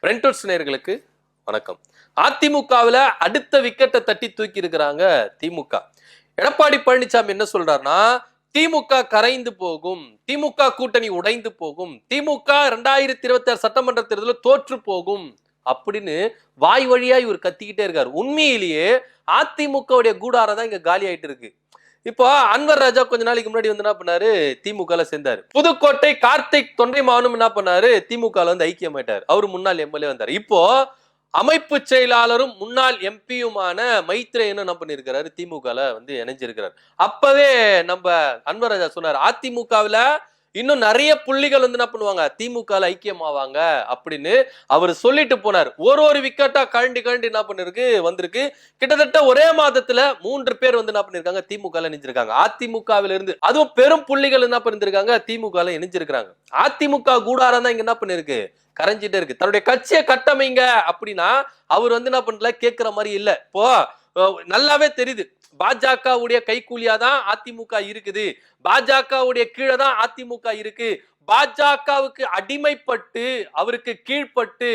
பிரெண்டோட்ஸ் நேயர்களுக்கு வணக்கம். அதிமுகவில் அடுத்த விக்கெட்டை தட்டி தூக்கி இருக்கிறாங்க திமுக. எடப்பாடி பழனிசாமி என்ன சொல்றாருன்னா, திமுக கரைந்து போகும், திமுக கூட்டணி உடைந்து போகும், திமுக 2026 சட்டமன்ற தேர்தலில் தோற்று போகும் அப்படின்னு வாய் வழியா இவர் கத்திக்கிட்டே இருக்காரு. உண்மையிலேயே அதிமுகவுடைய கூடாரம் தான் இங்க காலி ஆயிட்டு இருக்கு. இப்போ அன்வர் ராஜா கொஞ்ச நாளைக்கு முன்னாடி வந்து என்ன பண்ணாரு, திமுக சேர்ந்தாரு. புதுக்கோட்டை கார்த்திக் தொண்டைமானும் என்ன பண்ணாரு, திமுக வந்து ஐக்கியமாயிட்டாரு. அவரு முன்னாள் எம்எல்ஏ வந்தாரு. இப்போ அமைப்பு செயலாளரும் முன்னாள் எம்பியுமான மைத்ரேயனும் என்ன பண்ணிருக்கிறாரு, திமுக வந்து இணைஞ்சிருக்கிறார். அப்பவே நம்ம அன்வர் ராஜா சொன்னார், அதிமுகவுல இன்னும் நிறைய புள்ளிகள் வந்து என்ன பண்ணுவாங்க, திமுக ஐக்கியமாவாங்க அப்படின்னு அவர் சொல்லிட்டு போனார். ஒரு விக்கெட்டா கழண்டி என்ன பண்ணிருக்கு வந்திருக்கு. கிட்டத்தட்ட ஒரே மாதத்துல 3 பேர் வந்து என்ன பண்ணிருக்காங்க, திமுக இணைஞ்சிருக்காங்க. அதிமுகவில இருந்து அதுவும் பெரும் புள்ளிகள் என்ன பண்ணிருக்காங்க, திமுக இணைஞ்சிருக்காங்க. அதிமுக கூடாரம் தான் இங்க என்ன பண்ணிருக்கு, கரைஞ்சிட்டே இருக்கு. தன்னுடைய கட்சியை கட்டமைங்க அப்படின்னா அவர் வந்து என்ன பண்ணல, கேட்கிற மாதிரி இல்ல. இப்போ நல்லாவே தெரியுது, பாஜகவுடைய கைக்கூலியா தான் அதிமுக இருக்குது, பாஜகவுடைய கீழே தான் அதிமுக இருக்கு, பாஜகவுக்கு அடிமைப்பட்டு அவருக்கு கீழ்பட்டு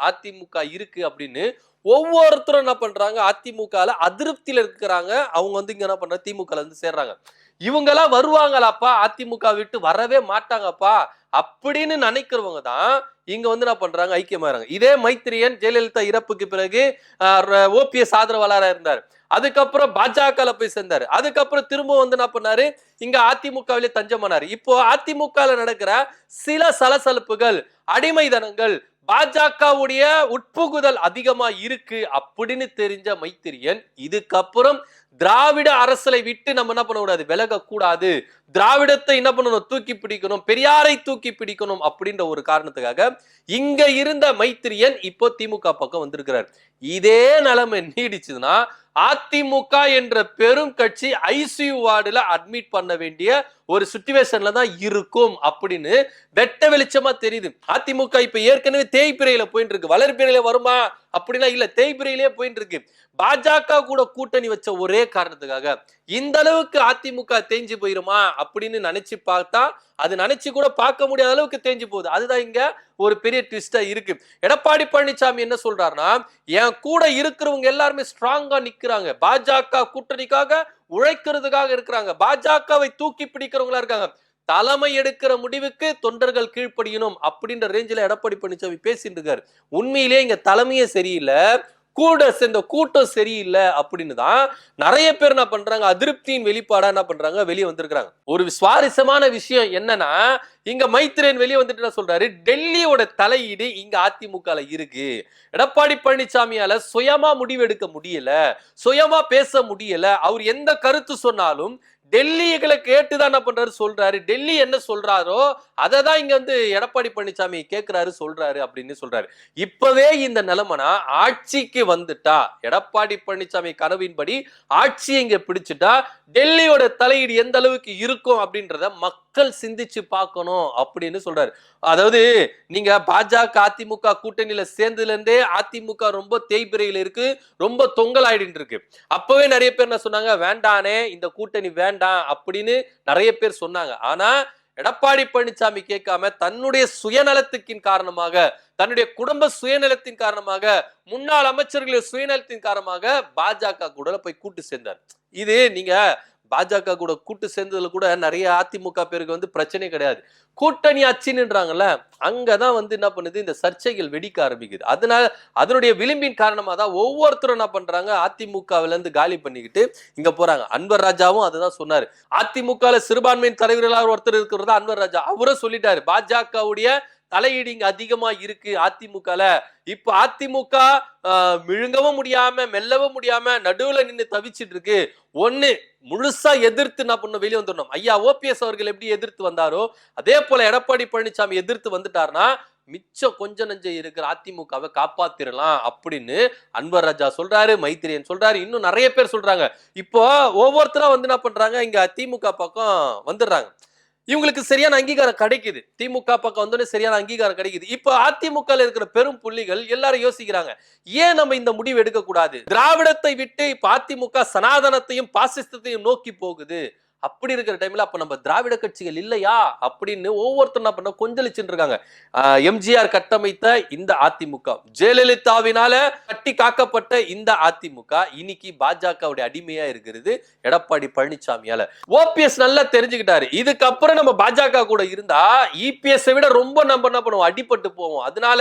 அதிமுக இருக்கு அப்படின்னு ஒவ்வொருத்தரும் என்ன பண்றாங்க, அதிமுக அதிருப்தியில இருக்கிறாங்க. அவங்க வந்து இங்க என்ன பண்றாங்க, திமுக வந்து சேர்றாங்க. இவங்க எல்லாம் வருவாங்களாப்பா, அதிமுக விட்டு வரவே மாட்டாங்கப்பா அப்படின்னு நினைக்கிறவங்க தான் இங்க வந்து என்ன பண்றாங்க, ஐக்கியமாறாங்க. இதே மைத்திரியன் ஜெயலலிதா இறப்புக்கு பிறகு ஓபிஎஸ் ஆதரவாளரா இருந்தார். அதுக்கப்புறம் பாஜக போய் சேர்ந்தாரு. அதுக்கப்புறம் திரும்ப வந்து என்ன பண்ணாரு, இங்க அதிமுகவிலே தஞ்சமானாரு. இப்போ அதிமுக நடக்கிற சில சலசலப்புகள், அடிமைதனங்கள், பாஜகவுடைய உட்புகுதல் அதிகமா இருக்கு அப்படின்னு தெரிஞ்ச மைத்திரியன் இதுக்கப்புறம் திராவிட அரசலை விட்டு நம்ம என்ன பண்ணக்கூடாது, விலக கூடாது, திராவிடத்தை என்ன பண்ணணும், தூக்கி பிடிக்கணும், பெரியாரை தூக்கி பிடிக்கணும் அப்படின்ற ஒரு காரணத்துக்காக இங்க இருந்த மைத்திரியன் இப்போ திமுக பக்கம் வந்திருக்கிறார். இதே நிலைமை நீடிச்சதுன்னா அதிமுக என்ற பெரும் கட்சி ஐசியூ வார்டுல அட்மிட் பண்ண வேண்டிய ஒரு சிச்சுவேஷன்ல தான் இருக்கும் அப்படின்னு வெட்ட வெளிச்சமா தெரியுது. அதிமுக இப்ப ஏற்கனவே தேய்பிரையில போயிட்டு இருக்கு. வளர்பிரையில வருமா அப்படின்னா இல்ல, தேய்பிரையிலே போயிட்டு இருக்கு. பாஜக கூட கூட்டணி வச்ச ஒரே காரணத்துக்காக இந்த அளவுக்கு அதிமுக தேஞ்சு போயிருமா அப்படின்னு நினைச்சு பார்த்தா அது நினைச்சு கூட பார்க்க முடியாத அளவுக்கு தேஞ்சு போகுது. அதுதான் இங்க ஒரு பெரிய ட்விஸ்டா இருக்கு. எடப்பாடி பழனிசாமி என்ன சொல்றாருன்னா, என் கூட இருக்கிறவங்க எல்லாருமே ஸ்ட்ராங்கா நிக்கிறாங்க, பாஜக கூட்டணிக்காக உழைக்கிறதுக்காக இருக்கிறாங்க, பாஜகவை தூக்கி பிடிக்கிறவங்களா இருக்காங்க, தலைமை எடுக்கிற முடிவுக்கு தொண்டர்கள் கீழ்ப்படியணும் அப்படின்ற ரேஞ்சில எடப்பாடி பழனிசாமி பேசிட்டு இருக்காரு. உண்மையிலேயே இங்க தலைமையே சரியில்லை, கூட சேர்ந்த கூட்டம் சரியில்லை அப்படின்னு தான் நிறைய பேர் என்ன பண்றாங்க, அதிருப்தியின் வெளிப்பாடா என்ன பண்றாங்க, வெளியே வந்திருக்காங்க. ஒரு சுவாரஸ்யமான விஷயம் என்னன்னா, இங்க மைத்திரன் வெளியே வந்துட்டு என்ன சொல்றாரு, டெல்லியோட தலையீடு இங்க அதிமுக இருக்கு, எடப்பாடி பழனிசாமியால சுயமா முடிவு எடுக்க முடியல, சுயமா பேச முடியல, அவர் எந்த கருத்து சொன்னாலும் டெல்லிகளை கேட்டுதான் என்ன பண்றாரு, சொல்றாரு, டெல்லி என்ன சொல்றாரோ அதை தான் இங்க வந்து எடப்பாடி பழனிசாமி கேட்கிறாரு, சொல்றாரு அப்படின்னு சொல்றாரு. இப்பவே இந்த நிலைமைனா ஆட்சிக்கு வந்துட்டா, எடப்பாடி பழனிசாமி கனவின்படி ஆட்சியை இங்க பிடிச்சிட்டா டெல்லியோட தலையீடு எந்த அளவுக்கு இருக்கும் அப்படின்றத மக்கள் சிந்திச்சு பார்க்கணும் அப்படின்னு சொல்றாரு. அதாவது நீங்க பாஜக அதிமுக கூட்டணியில சேர்ந்ததுல இருந்தே அதிமுக ரொம்ப தேய்பிரையில இருக்கு, ரொம்ப தொங்கல் ஆயிட்டு இருக்கு. அப்பவே நிறைய பேர் என்ன சொன்னாங்க, வேண்டானே இந்த கூட்டணி வேண்டாம் அப்படின்னு நிறைய பேர் சொன்னாங்க. ஆனா எடப்பாடி பழனிசாமி கேட்காம தன்னுடைய சுயநலத்துக்கின் காரணமாக, தன்னுடைய குடும்ப சுயநலத்தின் காரணமாக, முன்னாள் அமைச்சர்களின் சுயநலத்தின் காரணமாக பாஜக கூட போய் கூட்டு சேர்ந்தார். இது நீங்க பாஜக கூட கூட்டு சேர்ந்ததுல கூட நிறைய அதிமுக பேருக்கு வந்து பிரச்சனை கிடையாது. கூட்டணி அச்சின்றாங்கல்ல, அங்கதான் வந்து என்ன பண்ணுது, இந்த சர்ச்சைகள் வெடிக்க ஆரம்பிக்குது. அதனால அதனுடைய விளிம்பின் காரணமா தான் ஒவ்வொருத்தரும் என்ன பண்றாங்க, அதிமுகவில இருந்து காலி பண்ணிக்கிட்டு இங்க போறாங்க. அன்வர் ராஜாவும் அதுதான் சொன்னாரு. அதிமுக சிறுபான்மையின் தலைவர்களாக ஒருத்தர் இருக்கிறதா அன்வர் ராஜா அவரும் சொல்லிட்டாரு, பாஜகவுடைய தலையீடு இங்க அதிகமா இருக்கு அதிமுகல. இப்ப அதிமுக விழுங்கவும் முடியாம மெல்லவும் முடியாம நடுவுல நின்று தவிச்சிட்டு இருக்கு. ஒண்ணு முழுசா எதிர்த்து என்ன பண்ணணும், வெளியே வந்துடணும். ஐயா ஓபிஎஸ் அவர்கள் எப்படி எதிர்த்து வந்தாரோ அதே போல எடப்பாடி பழனிசாமி எதிர்த்து வந்துட்டாருன்னா மிச்சம் கொஞ்ச நஞ்சம் இருக்கிற அதிமுகவை காப்பாத்திரலாம் அப்படின்னு அன்வர் ராஜா சொல்றாரு, மைத்திரியன் சொல்றாரு, இன்னும் நிறைய பேர் சொல்றாங்க. இப்போ ஒவ்வொருத்தரும் வந்து என்ன பண்றாங்க, இங்க திமுக பக்கம் வந்துடுறாங்க. இவங்களுக்கு சரியான அங்கீகாரம் கிடைக்குது, திமுக பக்கம் வந்தோடனே சரியான அங்கீகாரம் கிடைக்குது. இப்ப அதிமுக இருக்கிற பெரும் புள்ளிகள் எல்லாரும் யோசிக்கிறாங்க, ஏன் நம்ம இந்த முடிவு எடுக்க கூடாது, திராவிடத்தை விட்டு இப்ப அதிமுக சனாதனத்தையும் பாசிசத்தையும் நோக்கி போகுது, அப்படி இருக்கிற டைம்ல அப்ப நம்ம திராவிட கட்சிகள் இல்லையா அப்படின்னு ஒவ்வொருத்தரும் என்ன பண்ண கொந்தளிச்சுட்டு இருக்காங்க. எம்ஜிஆர் கட்டமைத்த இந்த அதிமுக, ஜெயலலிதாவினால கட்டி காக்கப்பட்ட இந்த அதிமுக இன்னைக்கு பாஜகவுடைய அடிமையா இருக்கிறது எடப்பாடி பழனிசாமியால. ஓபிஎஸ் நல்லா தெரிஞ்சுக்கிட்டாரு, இதுக்கப்புறம் நம்ம பாஜக கூட இருந்தா இபிஎஸ் விட ரொம்ப நம்ம என்ன பண்ணுவோம், அடிபட்டு போவோம். அதனால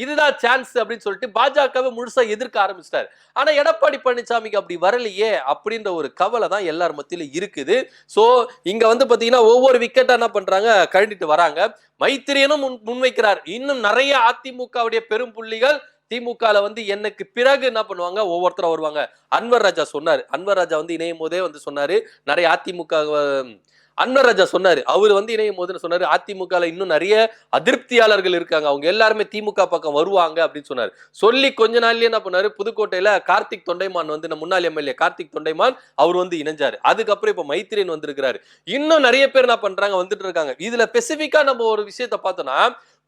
இதுதான் சான்ஸ் அப்படின்னு சொல்லிட்டு பாஜகவை முழுசா எதிர்க்க ஆரம்பிச்சிட்டாரு. ஆனா எடப்பாடி பழனிசாமிக்கு அப்படி வரலையே அப்படின்ற ஒரு கவலை தான் எல்லார் மத்தியில இருக்குது. சோ இங்க வந்து பாத்தீங்கன்னா ஒவ்வொரு விக்கெட்டா என்ன பண்றாங்க, கழட்டிட்டு வராங்க. மைத்திரியனும் முன்வைக்கிறார், இன்னும் நிறைய அதிமுகவுடைய பெரும் புள்ளிகள் திமுகல வந்து எனக்கு பிறகு என்ன பண்ணுவாங்க, ஒவ்வொருத்தரும் வருவாங்க. அன்வர் ராஜா சொன்னாரு, அன்வர் ராஜா வந்து இணையும் போதே வந்து சொன்னாரு, நிறைய அதிமுக அன்வர் ராஜா சொன்னாரு, அவர் வந்து இணையும் போது சொன்னாரு, அதிமுக இன்னும் நிறைய அதிருப்தியாளர்கள் இருக்காங்க, அவங்க எல்லாருமே திமுக பக்கம் வருவாங்க அப்படின்னு சொன்னாரு. சொல்லி கொஞ்ச நாள்லயே என்ன பண்ணாரு, புதுக்கோட்டையில கார்த்திக் தொண்டைமான் வந்து முன்னாள் எம்எல்ஏ கார்த்திக் தொண்டைமான் அவர் வந்து இணைஞ்சாரு. அதுக்கப்புறம் இப்ப மைத்திரியன் வந்திருக்கிறாரு. இன்னும் நிறைய பேர் என்ன பண்றாங்க, வந்துட்டு இருக்காங்க. இதுல ஸ்பெசிபிக்கா நம்ம ஒரு விஷயத்த பார்த்தோம்னா,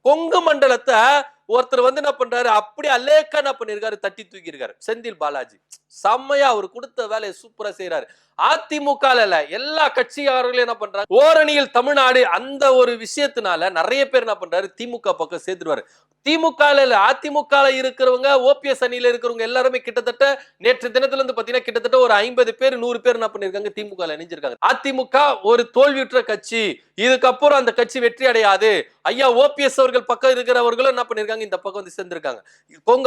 கொங்கு மண்டலத்தை ஒருத்தர் வந்து என்ன பண்றாரு, அப்படி அலேக்கா என்ன பண்ணிருக்காரு, தட்டி தூக்கி இருக்காரு. செந்தில் பாலாஜி செம்மையா அவர் கொடுத்த வேலையை சூப்பரா செய்யறாரு. அதிமுக எல்லா கட்சியாளர்களும் என்ன பண்றாங்க, ஓரணியில் தமிழ்நாடு அந்த ஒரு விஷயத்தினால நிறைய பேர் என்ன பண்றாரு, திமுக பக்கம் சேர்த்துருவாரு. திமுக அதிமுக இருக்கிறவங்க, ஓபிஎஸ் அணியில இருக்கிறவங்க எல்லாருமே கிட்டத்தட்ட நேற்று தினத்துல இருந்து பாத்தீங்கன்னா கிட்டத்தட்ட ஒரு 50 பேர் 100 பேர் என்ன பண்ணிருக்காங்க, திமுக இணைஞ்சிருக்காங்க. அதிமுக ஒரு தோல்வியுற்ற கட்சி, இதுக்கப்புறம் அந்த கட்சி வெற்றி அடையாது, ஐயா ஓபிஎஸ் அவர்கள் பக்கம் இருக்கிறவர்களும் என்ன பண்ணிருக்காங்க, இந்த பக்கம் வந்து சேர்ந்திருக்காங்க.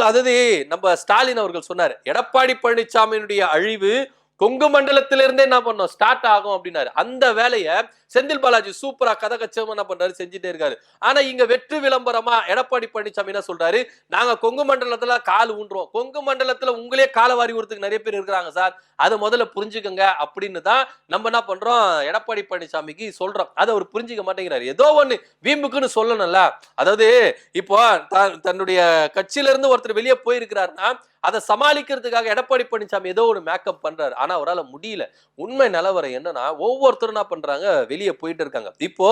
அதாவது நம்ம ஸ்டாலின் அவர்கள் சொன்னார், எடப்பாடி பழனிசாமியினுடைய அழிவு கொங்கு மண்டலத்திலிருந்தே என்ன பண்ணோம், ஸ்டார்ட் ஆகும் அப்படின்னாரு. அந்த வேலையை செந்தில் பாலாஜி சூப்பரா கதகச்சமா என்ன பண்றாரு, செஞ்சுட்டே இருக்காரு. ஆனா இங்க வெற்றி விளம்பரமா எடப்பாடி பழனிசாமி என்ன சொல்றாரு, நாங்க கொங்கு மண்டலத்துல கால் ஊன்றோம், கொங்கு மண்டலத்துல உங்களே கால வாரி ஊறதுக்கு நிறைய பேர் இருக்கிறாங்க சார், அதை முதல்ல புரிஞ்சுக்கங்க அப்படின்னு தான் நம்ம என்ன பண்றோம், எடப்பாடி பழனிசாமிக்கு சொல்றோம். அதை அவர் புரிஞ்சுக்க மாட்டேங்கிறாரு. ஏதோ ஒண்ணு வீம்புக்குன்னு சொல்லணும்ல. அதாவது இப்போ தன்னுடைய கட்சியில இருந்து ஒருத்தர் வெளியே போயிருக்கிறாருன்னா அதை சமாளிக்கிறதுக்காக எடப்பாடி பழனிசாமி ஏதோ ஒரு மேக்கப் பண்றாரு. ஆனா அவரால் முடியல. உண்மை நிலவரம் என்னன்னா, ஒவ்வொருத்தரும் என்ன பண்றாங்க, வெளியே போயிட்டு இருக்காங்க. இப்போ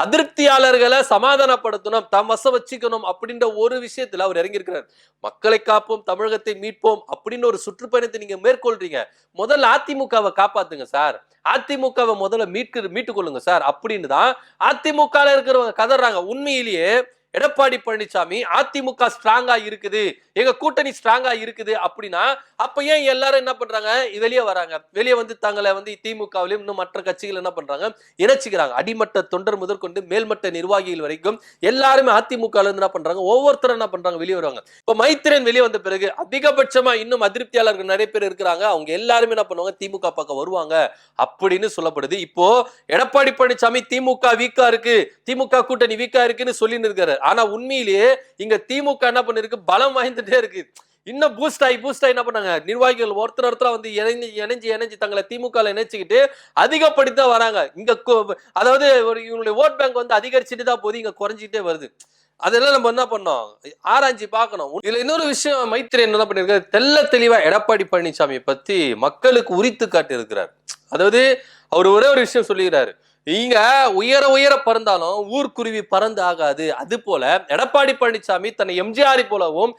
அதிருப்தியாளர்களை சமாதானப்படுத்தணும், தம் வசம் வச்சுக்கணும் அப்படின்ற ஒரு விஷயத்துல அவர் இறங்கி இருக்கிறார். மக்களை காப்போம், தமிழகத்தை மீட்போம் அப்படின்னு ஒரு சுற்றுப்பயணத்தை நீங்க மேற்கொள்றீங்க. முதல்ல அதிமுகவை காப்பாத்துங்க சார், அதிமுகவை முதல்ல மீட்டுக் கொள்ளுங்க சார் அப்படின்னு தான் அதிமுக இருக்கிறவங்க கதறாங்க. உண்மையிலேயே எடப்பாடி பழனிசாமி அதிமுக ஸ்ட்ராங்கா இருக்குது, எங்க கூட்டணி ஸ்ட்ராங்கா இருக்குது அப்படின்னா அப்ப ஏன் எல்லாரும் என்ன பண்றாங்க, வெளியே வராங்க, வெளியே வந்து தங்களை வந்து திமுகவிலும் இன்னும் மற்ற கட்சிகள் என்ன பண்றாங்க, இணைச்சிக்கிறாங்க. அடிமட்ட தொண்டர் முதற்கொண்டு மேல்மட்ட நிர்வாகிகள் வரைக்கும் எல்லாருமே அதிமுக என்ன பண்றாங்க, ஒவ்வொருத்தரும் என்ன பண்றாங்க, வெளியே வருவாங்க. இப்ப மைத்திரன் வெளியே வந்த பிறகு அதிகபட்சமா இன்னும் அதிருப்தியாளர்கள் நிறைய பேர் இருக்கிறாங்க, அவங்க எல்லாருமே என்ன பண்ணுவாங்க, திமுக பக்கம் வருவாங்க அப்படின்னு சொல்லப்படுது. இப்போ எடப்பாடி பழனிசாமி திமுக வீக்கா இருக்கு, திமுக கூட்டணி வீக்கா இருக்குன்னு சொல்லிட்டு இருக்காரு. ஆனா உண்மையிலேயே இங்க திமுக என்ன பண்ணிருக்கு, பலம் வாய்ந்துட்டே இருக்கு. இன்னும் பூஸ்ட் ஆகி என்ன பண்ணாங்க, நிர்வாகிகள் ஒருத்தர் வந்து இணைஞ்சு தங்களை திமுக இணைச்சுக்கிட்டு அதிகப்படுத்த வராங்க. இங்க அதாவது இவங்களுடைய ஓட் பேங்க் வந்து அதிகரிச்சுட்டு தான் போது, இங்க குறைஞ்சிட்டே வருது. அதெல்லாம் நம்ம என்ன பண்ணோம், ஆராய்ச்சி பார்க்கணும். இதுல இன்னொரு விஷயம், மைத்திரி என்ன பண்ணிருக்காரு, தெல்ல தெளிவா எடப்பாடி பழனிசாமியை பத்தி மக்களுக்கு உரித்து காட்டி இருக்கிறார். அதாவது அவர் ஒரே ஒரு விஷயம் சொல்லுகிறாரு, நீங்க உயர பறந்தாலும் ஊர்க்குருவி பறந்து ஆகாது. அது போல எடப்பாடி பழனிசாமி தன்னை எம்ஜிஆர் போலவும்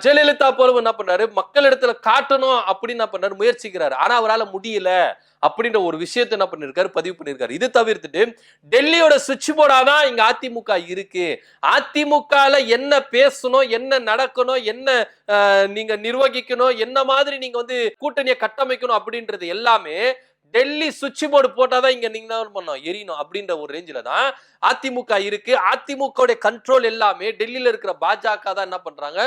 ஜெயலலிதா போலவும் என்ன பண்றாரு, மக்களிடத்துல காட்டணும் அப்படின்னு என்ன பண்றாரு, முயற்சிக்கிறாரு. ஆனா அவரால் முடியல அப்படின்ற ஒரு விஷயத்தை என்ன பண்ணிருக்காரு, பதிவு பண்ணிருக்காரு. இது தவிர்த்துட்டு டெல்லியோட சுவிட்ச் போர்டாதான் இங்க அதிமுக இருக்கு, அதிமுகல என்ன பேசணும், என்ன நடக்கணும், என்ன நீங்க நிர்வகிக்கணும், என்ன மாதிரி நீங்க வந்து கூட்டணியை கட்டமைக்கணும் அப்படின்றது எல்லாமே டெல்லி சுவிட்ச் போர்டு போட்டாதான் இங்க நீங்க பண்ணோம் எரியணும் அப்படின்ற ஒரு ரேஞ்சில தான் அதிமுக இருக்கு. அதிமுக கண்ட்ரோல் எல்லாமே டெல்லியில இருக்கிற பாஜக தான் என்ன பண்றாங்க,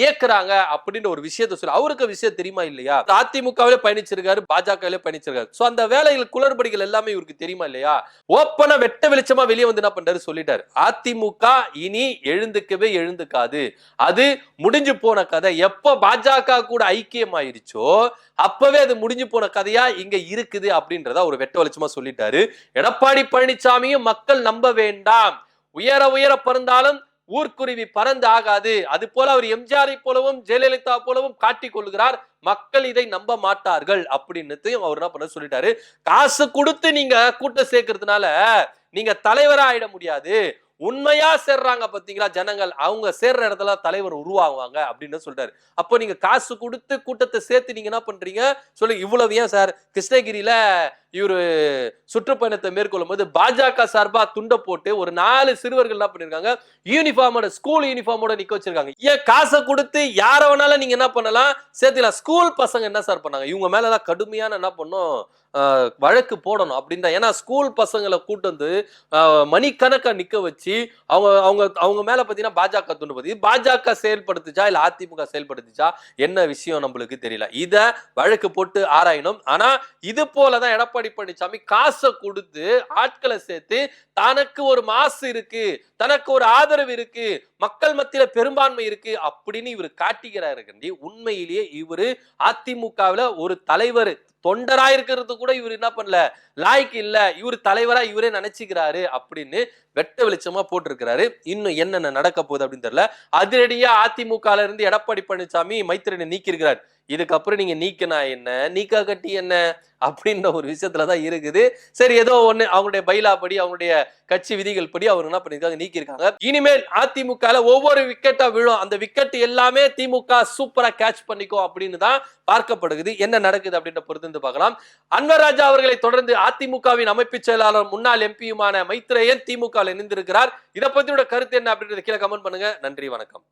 ஏக்குறாங்க அப்படின்ற ஒரு விஷயத்த சொல்ல. அவருக்கு விஷயம் தெரியுமா இல்லையா, அதிமுகவிலே பயணிச்சிருக்காரு, பாஜகவிலே பயணிச்சிருக்காரு. சோ அந்த வேலைகள் குளறுபடிகள் எல்லாமே இவருக்கு தெரியுமா இல்லையா, ஓப்பனா வெட்ட வெளிச்சமா வெளியே வந்து என்ன பண்றாரு சொல்லிட்டாரு, அதிமுக இனி எழுந்துக்காது, அது முடிஞ்சு போன கதை. எப்ப பாஜக கூட ஐக்கியம் ஆயிருச்சோ அப்பவே அது முடிஞ்சு போன கதையா இங்க இருக்குது அப்படின்றத ஒரு வெட்ட வெளிச்சமா சொல்லிட்டாரு. எடப்பாடி பழனிசாமியும் மக்கள் நம்ப வேண்டாம், உயர பறந்தாலும் ஊர்க்குருவி பறந்து ஆகாது. அது போல அவர் எம்ஜிஆரை போலவும் ஜெயலலிதா போலவும் காட்டிக் கொள்கிறார், மக்கள் இதை நம்ப மாட்டார்கள் அப்படின்னு அவர் என்ன பண்ண சொல்லிட்டாரு. காசு கொடுத்து நீங்க கூட்டம் சேர்க்கறதுனால நீங்க தலைவரா ஆயிட முடியாது, உண்மையா சேர்றாங்க பாத்தீங்களா ஜனங்கள், அவங்க சேர்ற இடத்துல தலைவர் உருவாகுவாங்க அப்படின்னு சொல்றாரு. அப்போ நீங்க காசு கொடுத்து கூட்டத்தை சேர்த்து நீங்க என்ன பண்றீங்க சொல்லுங்க. இவ்வளவு ஏன் சார் கிருஷ்ணகிரியில இவரு சுற்றுப்பயணத்தை மேற்கொள்ளும் போது பாஜக சார்பா துண்டை போட்டு ஒரு 4 சிறுவர்கள் என்ன பண்ணிருக்காங்க, யூனிஃபார்மோட ஸ்கூல் யூனிஃபார்மோட நிக்க வச்சிருக்காங்க. ஏன் காசை கொடுத்து யார வேணாலும் நீங்க என்ன பண்ணலாம் சேர்த்துலாம். ஸ்கூல் பசங்க என்ன சார் பண்ணாங்க, இவங்க மேலதான் கடுமையான என்ன பண்ணும் வழக்கு போடணும் அப்படின்னு. ஏன்னா ஸ்கூல் பசங்களை கூட்டு வந்து மணிக்கணக்கா நிக்க வச்சு அவங்க அவங்க அவங்க மேல பாத்தீங்கன்னா பாஜக துண்டு பத்தி பாஜக செயல்படுத்துச்சா இல்ல அதிமுக செயல்படுத்துச்சா என்ன விஷயம் நம்மளுக்கு தெரியல. இத வழக்கு போட்டு ஆராயணும். ஆனா இது போலதான் எடப்பாடி பழனிசாமி காசை கொடுத்து ஆட்களை சேர்த்து தனக்கு ஒரு மாசு இருக்கு, தனக்கு ஒரு ஆதரவு இருக்கு, மக்கள் மத்தியில பெரும்பான்மை இருக்கு அப்படின்னு இவர் காட்டிக்கிறாரு. உண்மையிலேயே இவரு அதிமுகவில் ஒரு தலைவர் தொண்டரா இருக்கிறது கூட இவர் என்ன பண்ணல, லாய்க்கு இல்ல, இவர் தலைவரா இவரே நினைச்சுக்கிறாரு அப்படின்னு வெட்ட வெளிச்சமா போட்டிருக்கிறாரு. இன்னும் என்னென்ன நடக்க போகுது அப்படின்னு தெரியல. அதிரடியா அதிமுக இருந்து எடப்பாடி பழனிசாமி மைத்திரனை நீக்கி இருக்கிறார். இதுக்கப்புறம் நீங்க நீக்கினா என்ன, நீக்கா கட்டி என்ன அப்படின்ற ஒரு விஷயத்துலதான் இருக்குது. சரி, ஏதோ ஒண்ணு அவங்களுடைய பைலா படி அவங்களுடைய கட்சி விதிகள் படி அவங்க என்ன பண்ணிருக்காங்க, நீக்கி இருக்காங்க. இனிமேல் அதிமுக ஒவ்வொரு விக்கெட்டா விழும், அந்த விக்கெட் எல்லாமே திமுக சூப்பரா கேட்ச் பண்ணிக்கும் அப்படின்னு தான் பார்க்கப்படுகிறது. என்ன நடக்குது அப்படின்ற பொறுத்து பார்க்கலாம். அன்வர் ராஜா அவர்களை தொடர்ந்து அதிமுகவின் அமைப்பு செயலாளர் முன்னாள் எம்பியுமான மைத்ரேயன் திமுக இணைந்திருக்கிறார். இதை பத்தியோட கருத்து என்ன அப்படின்றத கீழே கமெண்ட் பண்ணுங்க. நன்றி, வணக்கம்.